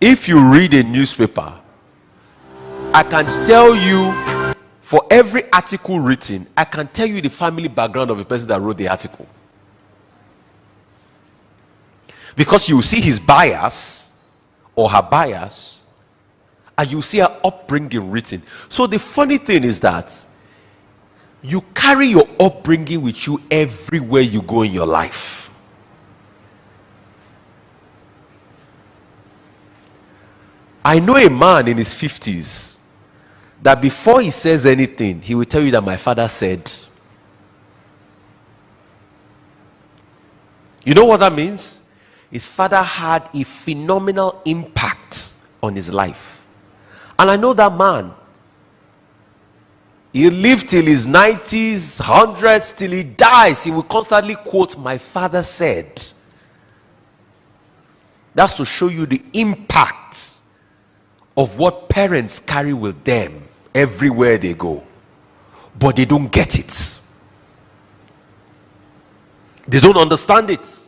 If you read a newspaper, I can tell you, for every article written, I can tell you the family background of the person that wrote the article. Because you see his bias or her bias, and you see her upbringing written. So the funny thing is that you carry your upbringing with you everywhere you go in your life. I know a man in his 50s that before he says anything, he will tell you that my father said. You know what that means? His father had a phenomenal impact on his life. And I know that man. He lived till his 90s, 100s, till he dies. He will constantly quote, my father said. That's to show you the impact of what parents carry with them everywhere they go. But they don't get it. They don't understand it.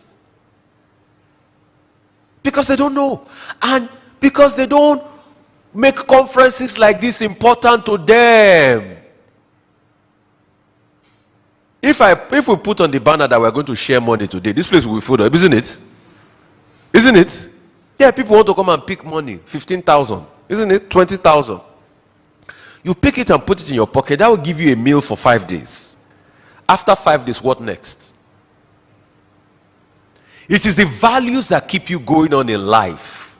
Because they don't know. And because they don't make conferences like this important to them. If we put on the banner that we're going to share money today, this place will be full up, isn't it? Isn't it? Yeah, people want to come and pick money. 15,000. Isn't it? 20,000. You pick it and put it in your pocket. That will give you a meal for 5 days. After 5 days, what next? It is the values that keep you going on in life.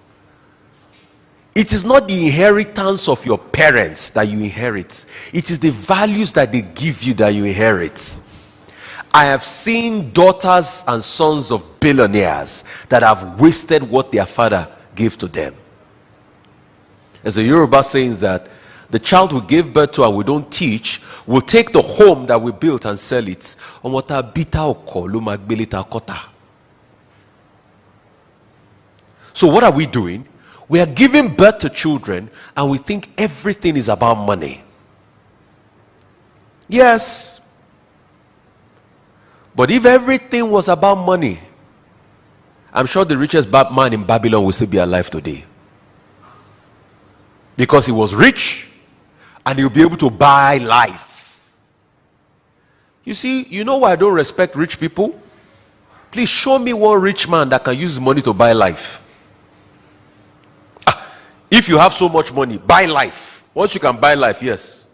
It is not the inheritance of your parents that you inherit. It is the values that they give you that you inherit. I have seen daughters and sons of billionaires that have wasted what their father gave to them. There's a Yoruba saying that the child we give birth to and we don't teach will take the home that we built and sell it. So what are we doing? We are giving birth to children and we think everything is about money. Yes. But if everything was about money, I'm sure the richest man in Babylon will still be alive today. Because he was rich and he'll be able to buy life. You see, you know why I don't respect rich people? Please show me one rich man that can use money to buy life. If you have so much money, buy life. Once you can buy life, yes,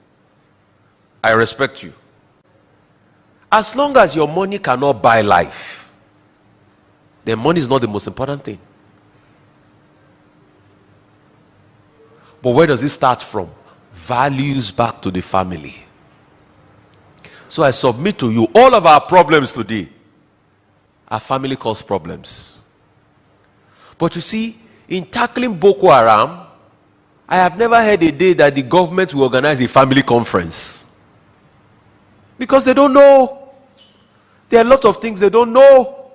I respect you. As long as your money cannot buy life, then money is not the most important thing. But where does it start from? Values back to the family. So I submit to you, all of our problems today, our family cause problems. But you see, in tackling Boko Haram, I have never heard a day that the government will organize a family conference. Because they don't know. There are a lot of things they don't know.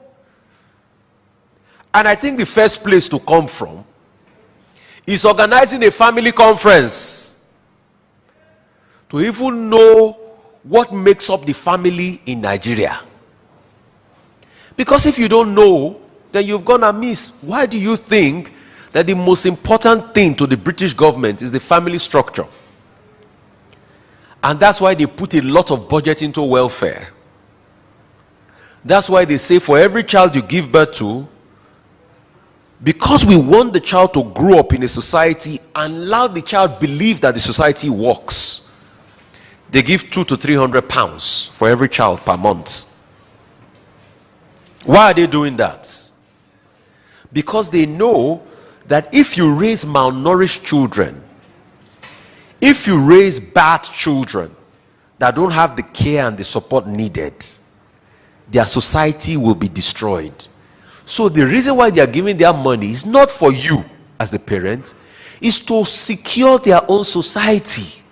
And I think the first place to come from is organizing a family conference. To even know what makes up the family in Nigeria. Because if you don't know, then you've gone amiss. Why do you think that the most important thing to the British government is the family structure? And that's why they put a lot of budget into welfare. That's why they say for every child you give birth to, because we want the child to grow up in a society and allow the child believe that the society works, they give £200 to £300 for every child per month. Why are they doing that? Because they know that if you raise malnourished children, if you raise bad children that don't have the care and the support needed, their society will be destroyed. So the reason why they are giving their money is not for you as the parent, is to secure their own society.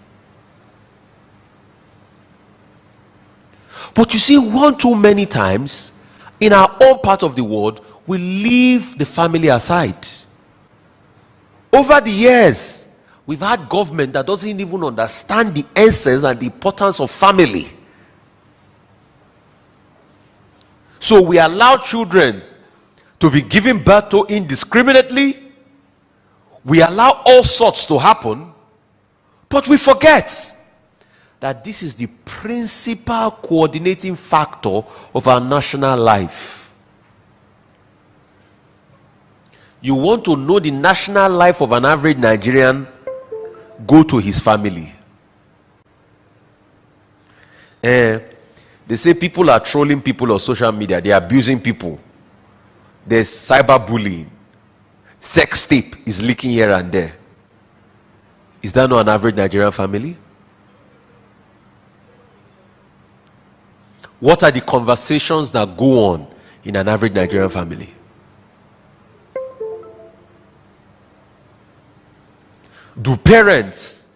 But you see, one too many times in our own part of the world, we leave the family aside. Over the years, we've had government that doesn't even understand the essence and the importance of family. So we allow children to be given birth to indiscriminately. We allow all sorts to happen, but we forget that this is the principal coordinating factor of our national life. You want to know the national life of an average Nigerian? Go to his family. They say people are trolling people on social media. They are abusing people. There's cyberbullying. Sex tape is leaking here and there. Is that not an average Nigerian family? What are the conversations that go on in an average Nigerian family? Do parents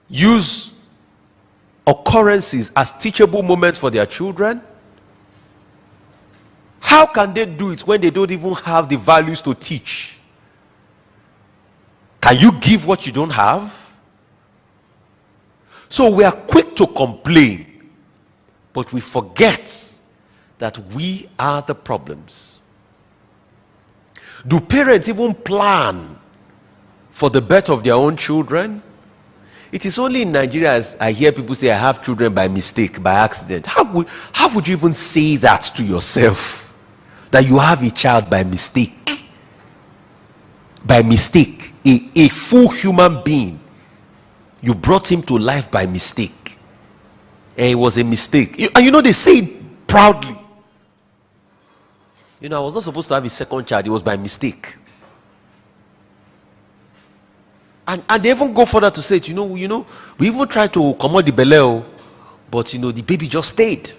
use occurrences as teachable moments for their children? How can they do it when they don't even have the values to teach? Can you give what you don't have? So we are quick to complain, but we forget that we are the problems. Do parents even plan for the birth of their own children? It is only in Nigeria as I hear people say, I have children by mistake, by accident. How would you even say that to yourself? That you have a child by mistake? By mistake. A full human being. You brought him to life by mistake. And it was a mistake. And you know, they say it proudly. You know, I was not supposed to have a second child. It was by mistake. And they even go further to say it, you know, we even tried to come out the beleo, but the baby just stayed.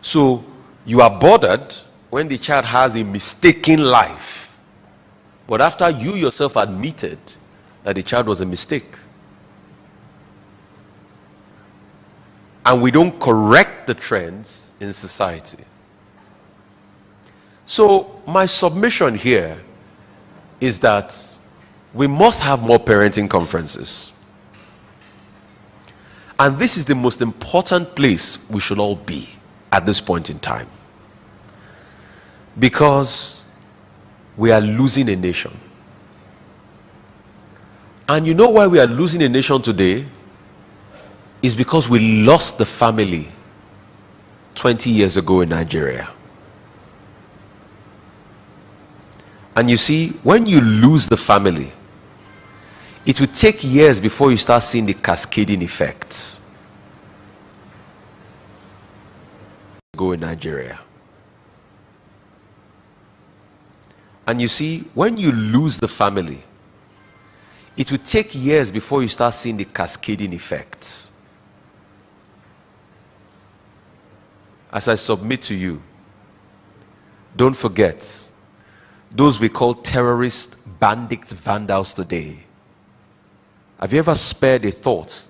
So you are bothered when the child has a mistaken life, but after you yourself admitted that the child was a mistake. And we don't correct the trends in society. So my submission here is that we must have more parenting conferences. And this is the most important place we should all be at this point in time. Because we are losing a nation. And you know why we are losing a nation today? Is because we lost the family 20 years ago in Nigeria. And you see, when you lose the family, it will take years before you start seeing the cascading effects. Go in Nigeria. And you see, when you lose the family, it will take years before you start seeing the cascading effects. As I submit to you, don't forget, those we call terrorists, bandits, vandals today. Have you ever spared a thought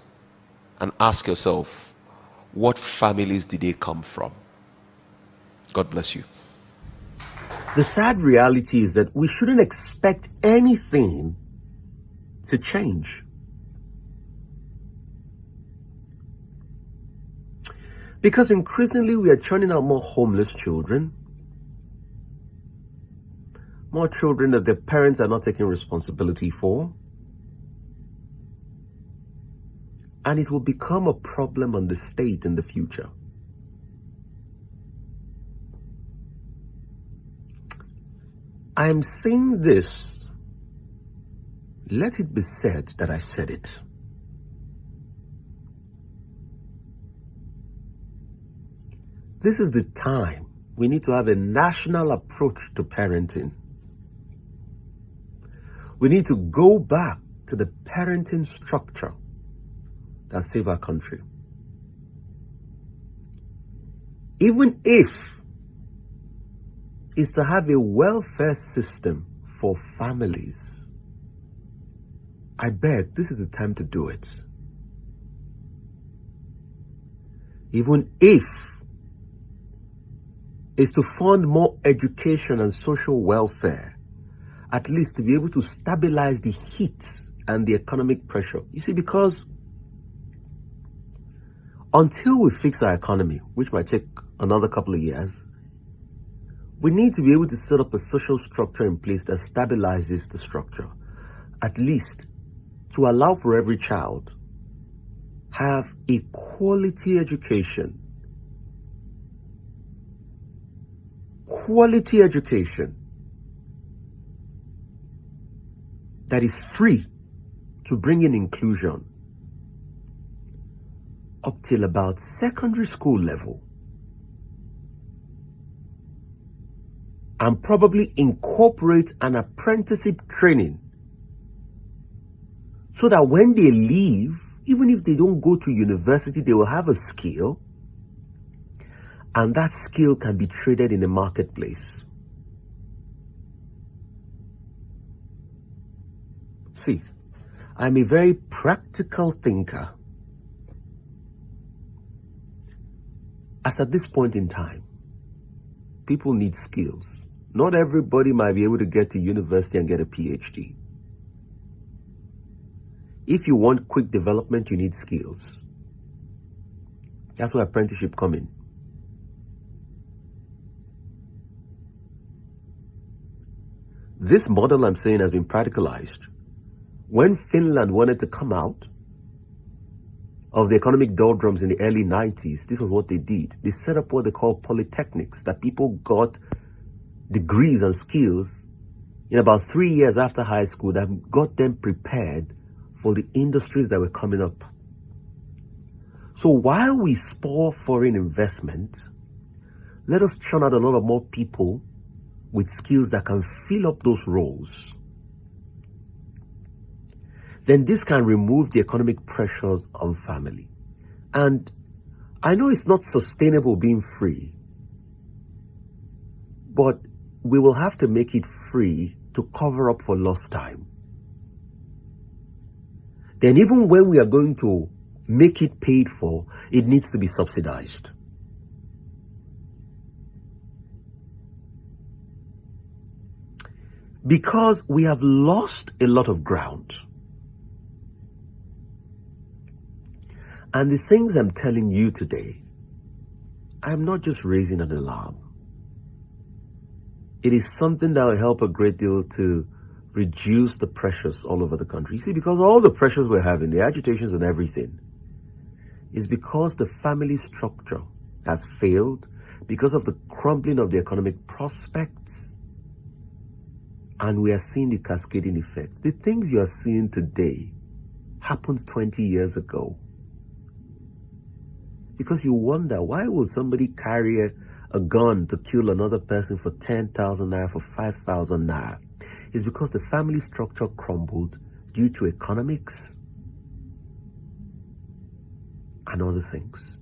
and asked yourself, what families did they come from? God bless you. The sad reality is that we shouldn't expect anything to change. Because increasingly we are churning out more homeless children. More children that their parents are not taking responsibility for. And it will become a problem on the state in the future. I am saying this. Let it be said that I said it. This is the time we need to have a national approach to parenting. We need to go back to the parenting structure that saved our country. Even if it's to have a welfare system for families, I bet this is the time to do it. Even if it's to fund more education and social welfare, at least to be able to stabilize the heat and the economic pressure. You see, because until we fix our economy, which might take another couple of years, We need to be able to set up a social structure in place that stabilizes the structure, at least to allow for every child have a quality education. Quality education that is free to bring in inclusion up till about secondary school level, and probably incorporate an apprenticeship training so that when they leave, even if they don't go to university, they will have a skill, and that skill can be traded in the marketplace. See, I'm a very practical thinker. As at this point in time, people need skills. Not everybody might be able to get to university and get a PhD. If you want quick development, you need skills. That's where apprenticeship come in. This model I'm saying has been practicalized. When Finland wanted to come out of the economic doldrums in the early 90s, this was what they did. They set up what they call polytechnics, that people got degrees and skills in about 3 years after high school that got them prepared for the industries that were coming up. So while we spur foreign investment, let us churn out a lot of more people with skills that can fill up those roles. Then this can remove the economic pressures on family. And I know it's not sustainable being free, but we will have to make it free to cover up for lost time. Then even when we are going to make it paid for, it needs to be subsidized. Because we have lost a lot of ground. And the things I'm telling you today, I'm not just raising an alarm. It is something that will help a great deal to reduce the pressures all over the country. You see, because all the pressures we're having, the agitations and everything, is because the family structure has failed, because of the crumbling of the economic prospects, and we are seeing the cascading effects. The things you are seeing today happened 20 years ago. Because you wonder, why will somebody carry a gun to kill another person for 10,000 naira, for 5,000 naira? It's because the family structure crumbled due to economics and other things.